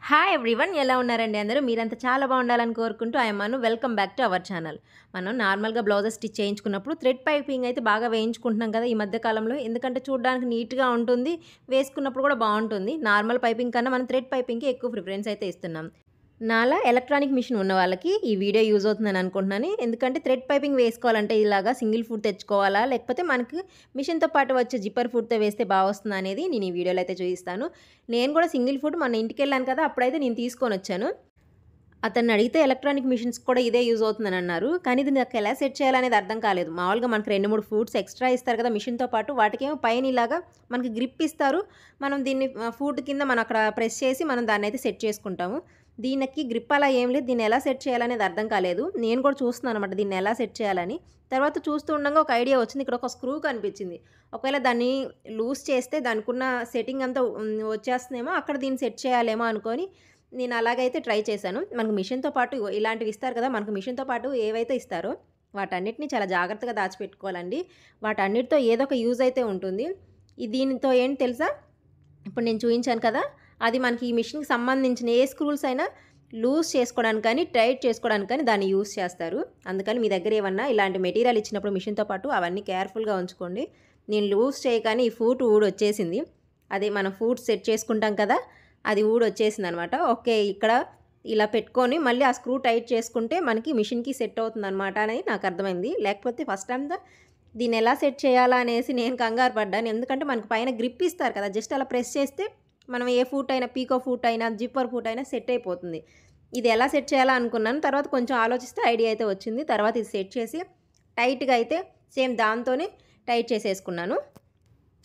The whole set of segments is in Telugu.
హాయ్ ఎవ్రీవన్, ఎలా ఉన్నారండి అందరూ? మీరంతా చాలా బాగుండాలని కోరుకుంటూ I'm welcome back to our channel. మనం నార్మల్గా బ్లౌజెస్ స్టిచ్ చేయించుకున్నప్పుడు థ్రెడ్ పైపింగ్ అయితే బాగా వేయించుకుంటున్నాం కదా ఈ మధ్య కాలంలో. ఎందుకంటే చూడడానికి నీట్గా ఉంటుంది, వేసుకున్నప్పుడు కూడా బాగుంటుంది. నార్మల్ పైపింగ్ కన్నా మనం థ్రెడ్ పైపింగ్కి ఎక్కువ ప్రిఫరెన్స్ అయితే ఇస్తున్నాం. నాలా ఎలక్ట్రానిక్ మిషన్ ఉన్న వాళ్ళకి ఈ వీడియో యూజ్ అవుతుందని అనుకుంటున్నాను. ఎందుకంటే థ్రెడ్ పైపింగ్ వేసుకోవాలంటే ఇలాగా సింగిల్ ఫుట్ తెచ్చుకోవాలా, లేకపోతే మనకి మిషన్తో పాటు వచ్చే జిప్పర్ ఫుట్తో వేస్తే బాగా వస్తుందా అనేది నేను ఈ వీడియోలో అయితే చూపిస్తాను. నేను కూడా సింగిల్ ఫుట్ మన ఇంటికి వెళ్ళాను కదా, అప్పుడైతే నేను తీసుకొని వచ్చాను. అతన్ని అడిగితే ఎలక్ట్రానిక్ మిషన్స్ కూడా ఇదే యూజ్ అవుతుందని అన్నారు. కానీ ఇది నాకు ఎలా సెట్ చేయాలనేది అర్థం కాలేదు. మామూలుగా మనకు 2-3 ఫూట్స్ ఎక్స్ట్రా ఇస్తారు కదా మిషన్తో పాటు, వాటికేమో పైన ఇలాగా మనకి గ్రిప్ ఇస్తారు. మనం దీన్ని ఫూట్ కింద మనం అక్కడ ప్రెస్ చేసి మనం దాన్ని అయితే సెట్ చేసుకుంటాము. దీనికి గ్రిప్ అలా ఏం లేదు. దీన్ని ఎలా సెట్ చేయాలనేది అర్థం కాలేదు. నేను కూడా చూస్తున్నాను అనమాట దీన్ని ఎలా సెట్ చేయాలని. తర్వాత చూస్తూ ఉండగా ఒక ఐడియా వచ్చింది. ఇక్కడ ఒక స్క్రూ కనిపించింది. ఒకవేళ దాన్ని లూజ్ చేస్తే దానికున్న సెట్టింగ్ అంతా వచ్చేస్తుందేమో, అక్కడ దీన్ని సెట్ చేయాలేమో అనుకొని నేను అలాగైతే ట్రై చేశాను. మనకు మిషన్తో పాటు ఇలాంటివి ఇస్తారు కదా, మనకు మిషన్తో పాటు ఏవైతే ఇస్తారో వాటన్నిటిని చాలా జాగ్రత్తగా దాచిపెట్టుకోవాలండి. వాటన్నిటితో ఏదో ఒక యూజ్ అయితే ఉంటుంది. దీనితో ఏంటి తెలుసా, ఇప్పుడు నేను చూపించాను కదా, అది మనకి ఈ మిషన్కి సంబంధించిన ఏ స్క్రూల్స్ అయినా లూజ్ చేసుకోవడానికి కానీ టైట్ చేసుకోవడానికి కానీ దాన్ని యూజ్ చేస్తారు. అందుకని మీ దగ్గర ఏమన్నా ఇలాంటి మెటీరియల్ ఇచ్చినప్పుడు మిషన్తో పాటు అవన్నీ కేర్ఫుల్గా ఉంచుకోండి. నేను లూజ్ చేయగానే ఈ ఫూట్ ఊడొచ్చేసింది. అదే మనం ఫూట్ సెట్ చేసుకుంటాం కదా, అది ఊడొచ్చేసింది అనమాట. ఓకే, ఇక్కడ ఇలా పెట్టుకొని మళ్ళీ ఆ స్క్రూ టైట్ చేసుకుంటే మనకి మిషన్కి సెట్ అవుతుంది అనమాట అని నాకు అర్థమైంది. లేకపోతే ఫస్ట్ అంతా దీన్ని ఎలా సెట్ చేయాలా అనేసి నేను కంగారు పడ్డాను. ఎందుకంటే మనకు పైన గ్రిప్ ఇస్తారు కదా, జస్ట్ అలా ప్రెస్ చేస్తే మనం ఏ ఫూట్ అయినా, పీకో ఫూట్ అయినా, జిప్పర్ ఫూట్ అయినా సెట్ అయిపోతుంది. ఇది ఎలా సెట్ చేయాలా అనుకున్నాను. తర్వాత కొంచెం ఆలోచిస్తే ఐడియా అయితే వచ్చింది. తర్వాత ఇది సెట్ చేసి టైట్గా అయితే సేమ్ దాంతోనే టైట్ చేసేసుకున్నాను.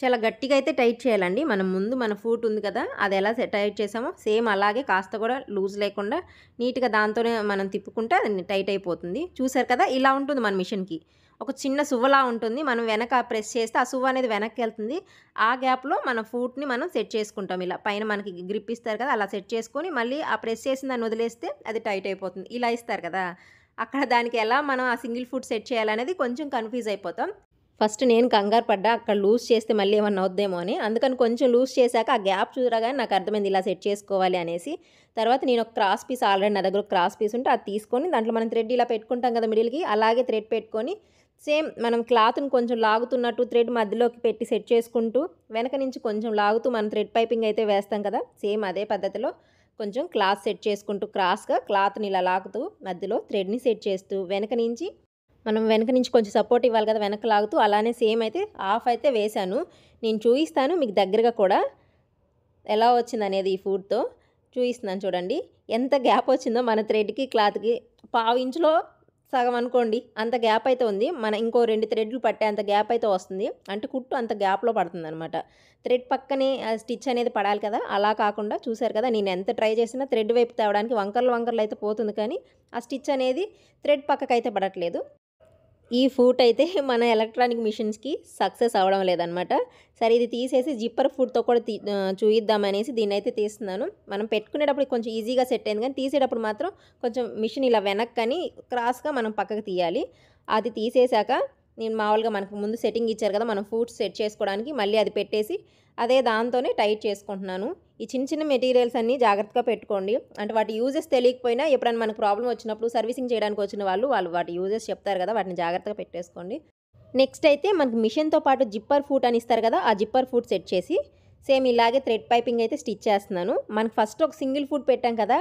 చాలా గట్టిగా అయితే టైట్ చేయాలండి. మనం ముందు మన ఫూట్ ఉంది కదా, అది ఎలా టైట్ చేసామో సేమ్ అలాగే కాస్త కూడా లూజ్ లేకుండా నీట్గా దాంతోనే మనం తిప్పుకుంటే అది టైట్ అయిపోతుంది. చూసారు కదా, ఇలా ఉంటుంది మన మిషన్కి. ఒక చిన్న సువ్వలా ఉంటుంది. మనం వెనక ప్రెస్ చేస్తే ఆ సువ్వ అనేది వెనక్కి వెళ్తుంది. ఆ గ్యాప్లో మన ఫూట్ని మనం సెట్ చేసుకుంటాం. ఇలా పైన మనకి గ్రిప్ ఇస్తారు కదా, అలా సెట్ చేసుకొని మళ్ళీ ఆ ప్రెస్ చేసిన దాన్ని వదిలేస్తే అది టైట్ అయిపోతుంది. ఇలా ఇస్తారు కదా, అక్కడ దానికి ఎలా మనం ఆ సింగిల్ ఫుట్ సెట్ చేయాలనేది కొంచెం కన్ఫ్యూజ్ అయిపోతాం. ఫస్ట్ నేను కంగారు పడ్డా, అక్కడ లూజ్ చేస్తే మళ్ళీ ఏమన్నా అవుద్దేమో అని. అందుకని కొంచెం లూజ్ చేశాక ఆ గ్యాప్ చూడగానే నాకు అర్థమైంది ఇలా సెట్ చేసుకోవాలి అనేసి. తర్వాత నేను ఒక క్రాస్ పీస్, ఆల్రెడీ నా దగ్గర ఒక క్రాస్ పీస్ ఉంటే అది తీసుకొని దాంట్లో మనం థ్రెడ్ ఇలా పెట్టుకుంటాం కదా మిడిల్కి, అలాగే థ్రెడ్ పెట్టుకొని సేమ్ మనం క్లాత్ని కొంచెం లాగుతున్నట్టు థ్రెడ్ మధ్యలోకి పెట్టి సెట్ చేసుకుంటూ వెనక నుంచి కొంచెం లాగుతూ మనం థ్రెడ్ పైపింగ్ అయితే వేస్తాం కదా, సేమ్ అదే పద్ధతిలో కొంచెం క్లాత్ సెట్ చేసుకుంటూ క్రాస్గా క్లాత్ని ఇలా లాగుతూ మధ్యలో థ్రెడ్ని సెట్ చేస్తూ వెనక నుంచి కొంచెం సపోర్ట్ ఇవ్వాలి కదా, వెనక లాగుతూ అలానే సేమ్ అయితే హాఫ్ అయితే వేశాను. నేను చూపిస్తాను మీకు దగ్గరగా కూడా ఎలా వచ్చింది అనేది. ఈ ఫూట్తో చూపిస్తున్నాను చూడండి, ఎంత గ్యాప్ వచ్చిందో మన థ్రెడ్కి క్లాత్కి. 1/2 ఇంచులో సగం అనుకోండి, అంత గ్యాప్ అయితే ఉంది. మన ఇంకో 2 థ్రెడ్లు పట్టే అంత గ్యాప్ అయితే వస్తుంది. అంటే కుట్టు అంత గ్యాప్లో పడుతుంది అనమాట. థ్రెడ్ పక్కనే స్టిచ్ అనేది పడాలి కదా, అలా కాకుండా చూసారు కదా, నేను ఎంత ట్రై చేసినా థ్రెడ్ వైపు తేవడానికి వంకర్లు అయితే పోతుంది, కానీ ఆ స్టిచ్ అనేది థ్రెడ్ పక్కకైతే పడట్లేదు. ఈ ఫూట్ అయితే మన ఎలక్ట్రానిక్ మిషన్స్కి సక్సెస్ అవ్వడం లేదనమాట. సరే, ఇది తీసేసి జిప్పర్ ఫూట్తో కూడా చూయిద్దామనేసి దీన్ని అయితే తీస్తున్నాను. మనం పెట్టుకునేటప్పుడు కొంచెం ఈజీగా సెట్ అయింది, కానీ తీసేటప్పుడు మాత్రం కొంచెం మిషన్ ఇలా వెనక్కని క్రాస్గా మనం పక్కకు తీయాలి. అది తీసేశాక నేను మామూలుగా మనకు ముందు సెట్టింగ్ ఇచ్చారు కదా మనం ఫూట్స్ సెట్ చేసుకోవడానికి, మళ్ళీ అది పెట్టేసి అదే దాంతోనే టైట్ చేసుకుంటున్నాను. ఈ చిన్న చిన్న మెటీరియల్స్ అన్నీ జాగ్రత్తగా పెట్టుకోండి. అంటే వాటి యూజెస్ తెలియకపోయినా ఎప్పుడైనా మనకు ప్రాబ్లం వచ్చినప్పుడు సర్వీసింగ్ చేయడానికి వచ్చిన వాళ్ళు వాటి యూజెస్ చెప్తారు కదా, వాటిని జాగ్రత్తగా పెట్టేసుకోండి. నెక్స్ట్ అయితే మనకు మిషన్తో పాటు జిప్పర్ ఫూట్ అని ఇస్తారు కదా, ఆ జిప్పర్ ఫూట్ సెట్ చేసి సేమ్ ఇలాగే థ్రెడ్ పైపింగ్ అయితే స్టిచ్ చేస్తున్నాను. మనకు ఫస్ట్ ఒక సింగిల్ ఫూట్ పెట్టాం కదా,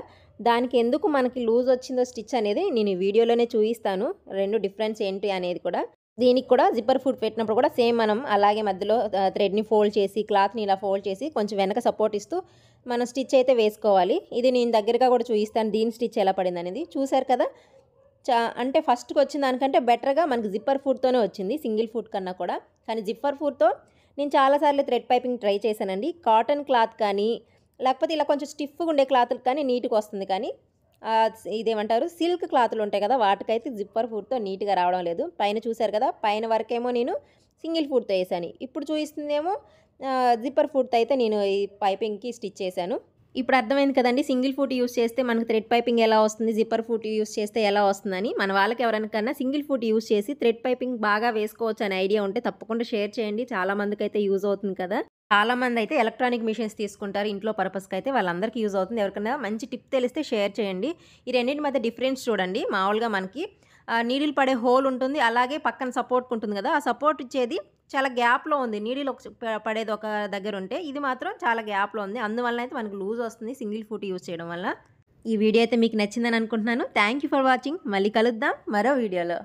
దానికి ఎందుకు మనకి లూజ్ వచ్చిందో స్టిచ్ అనేది నేను ఈ వీడియోలోనే చూపిస్తాను. 2 డిఫరెన్స్ ఏంటి అనేది కూడా. దీనికి కూడా జిప్పర్ ఫూట్ పెట్టినప్పుడు కూడా సేమ్ మనం అలాగే మధ్యలో థ్రెడ్ని ఫోల్డ్ చేసి క్లాత్ని ఇలా ఫోల్డ్ చేసి కొంచెం వెనక సపోర్ట్ ఇస్తూ మనం స్టిచ్ అయితే వేసుకోవాలి. ఇది నేను దగ్గరగా కూడా చూపిస్తాను దీని స్టిచ్ ఎలా పడింది అనేది. చూసారు కదా, అంటే ఫస్ట్కి వచ్చిన దానికంటే బెటర్గా మనకి జిప్పర్ ఫూట్తోనే వచ్చింది, సింగిల్ ఫూట్ కన్నా కూడా. కానీ జిప్పర్ ఫూట్తో నేను చాలాసార్లు థ్రెడ్ పైపింగ్ ట్రై చేశానండి. కాటన్ క్లాత్ కానీ లేకపోతే ఇలా కొంచెం స్టిఫ్గా ఉండే క్లాత్లు కానీ నీట్గా వస్తుంది, కానీ ఇదేమంటారు సిల్క్ క్లాత్లు ఉంటాయి కదా, వాటికైతే జిప్పర్ ఫూట్తో నీట్గా రావడం లేదు. పైన చూసారు కదా, పైన వరకేమో నేను సింగిల్ ఫూట్తో వేసాను. ఇప్పుడు చూపిస్తుందేమో జిప్పర్ ఫూట్తో అయితే నేను ఈ పైపింగ్కి స్టిచ్ చేశాను. ఇప్పుడు అర్థమైంది కదండీ! సింగిల్ ఫూట్ యూజ్ చేస్తే మనకు థ్రెడ్ పైపింగ్ ఎలా వస్తుంది, జిప్పర్ ఫూట్ యూజ్ చేస్తే ఎలా వస్తుందని. మన వాళ్ళకి ఎవరికైనా సింగిల్ ఫూట్ యూజ్ చేసి థ్రెడ్ పైపింగ్ బాగా వేసుకోవచ్చు అనే ఐడియా ఉంటే తప్పకుండా షేర్ చేయండి. చాలా మందికైతే యూజ్ అవుతుంది కదా! చాలామందైతే ఎలక్ట్రానిక్ మిషన్స్ తీసుకుంటారు ఇంట్లో పర్పస్‌కైతే. వాళ్ళందరికీ యూజ్ అవుతుంది. ఎవరికైనా మంచి టిప్ తెలిస్తే షేర్ చేయండి. ఈ రెండిటి మధ్య డిఫరెన్స్ చూడండి. మామూలుగా మనకి నీడిల్ పడే హోల్ ఉంటుంది. అలాగే పక్కన సపోర్ట్‌కి ఉంటుంది కదా! ఆ సపోర్ట్ ఇచ్చేది చాలా గ్యాప్‌లో ఉంది. నీడిల్ పడేది ఒక దగ్గర ఉంటే, ఇది మాత్రం చాలా గ్యాప్‌లో ఉంది. అందువలన అయితే మనకు లూజ్ వస్తుంది సింగిల్ ఫూట్ యూజ్ చేయడం వల్ల. ఈ వీడియో అయితే మీకు నచ్చిందని అనుకుంటున్నాను. Thank you for watching. మళ్ళీ కలుద్దాం మరో వీడియోలో.